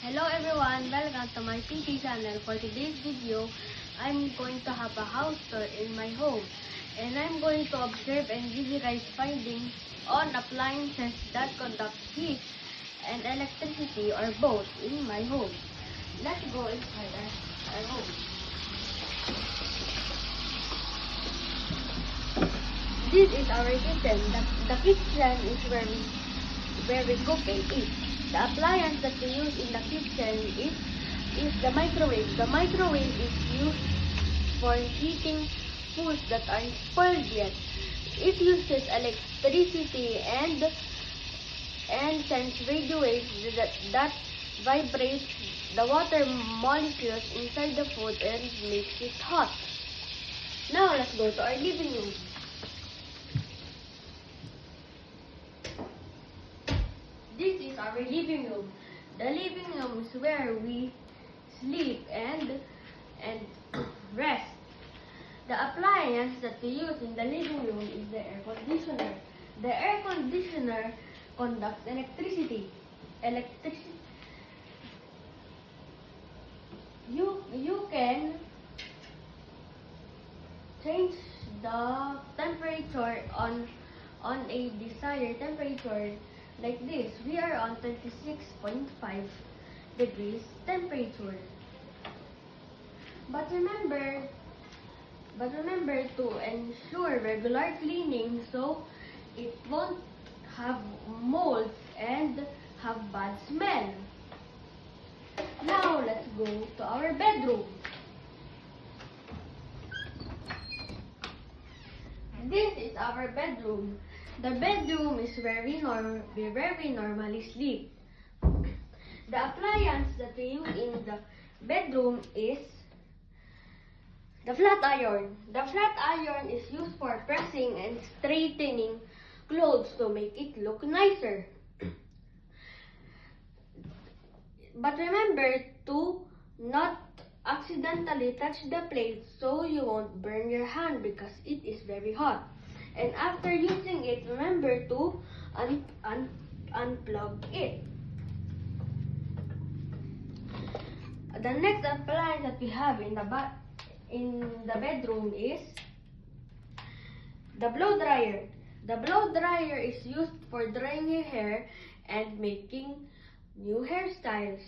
Hello everyone, welcome to my PT channel. For today's video, I'm going to have a house tour in my home. And I'm going to observe and give you guys findings on appliances that conduct heat and electricity or both in my home. Let's go inside our home. This is our kitchen. The kitchen is where we cook and eat. The appliance that we use in the kitchen is the microwave. The microwave is used for heating foods that aren't spoiled yet. It uses electricity and sends radio waves that vibrate the water molecules inside the food and makes it hot. Now let's go to our living room. This is our living room. The living room is where we sleep and rest. The appliance that we use in the living room is the air conditioner. The air conditioner conducts electricity. You can change the temperature on a desired temperature. Like this, we are on 26.5 degrees temperature. But remember to ensure regular cleaning so it won't have mold and have bad smell. Now let's go to our bedroom. This is our bedroom. The bedroom is where we normally sleep. The appliance that we use in the bedroom is the flat iron. The flat iron is used for pressing and straightening clothes to make it look nicer. But remember to not accidentally touch the plate so you won't burn your hand because it is very hot. And after using it, remember to unplug it. The next appliance that we have in the bedroom is the blow dryer. The blow dryer is used for drying your hair and making new hairstyles.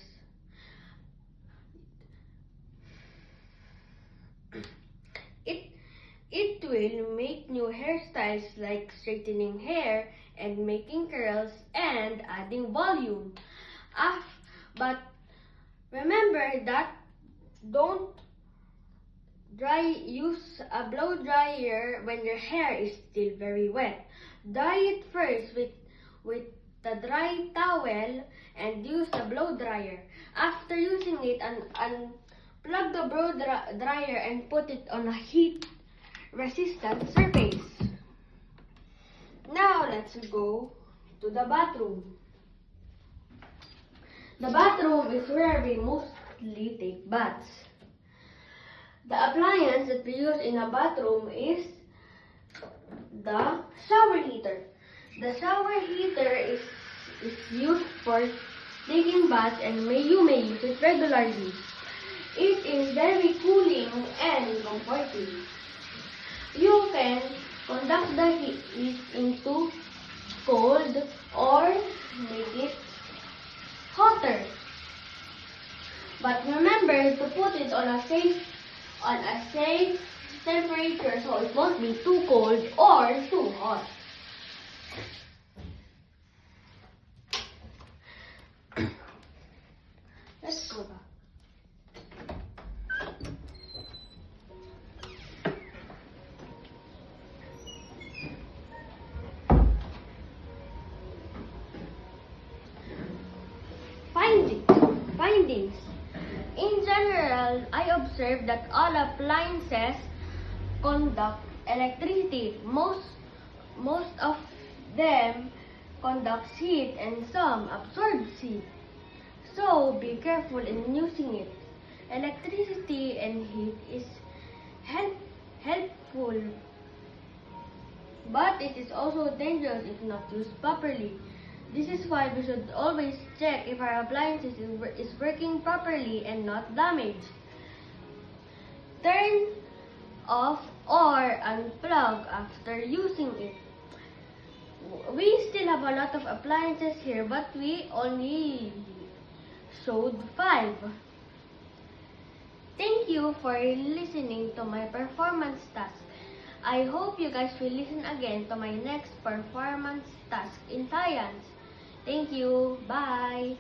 It will make new hairstyles like straightening hair and making curls and adding volume. But remember that don't use a blow dryer when your hair is still very wet. Dry it first with the dry towel and use the blow dryer. After using it, unplug the blow dryer and put it on a heat resistant surface. Now let's go to the bathroom. The bathroom is where we mostly take baths. The appliance that we use in a bathroom is the shower heater. The shower heater is used for taking baths and you may use it regularly. It is very cooling and comforting. You can conduct the heat into cold or make it hotter. But remember to put it on a safe temperature so it won't be too cold or too hot. Let's go back. Findings. In general, I observed that all appliances conduct electricity. Most of them conduct heat and some absorb heat. So be careful in using it. Electricity and heat is helpful, but it is also dangerous if not used properly. This is why we should always check if our appliance is working properly and not damaged. Turn off or unplug after using it. We still have a lot of appliances here, but we only showed 5. Thank you for listening to my performance task. I hope you guys will listen again to my next performance task in science. Thank you. Bye.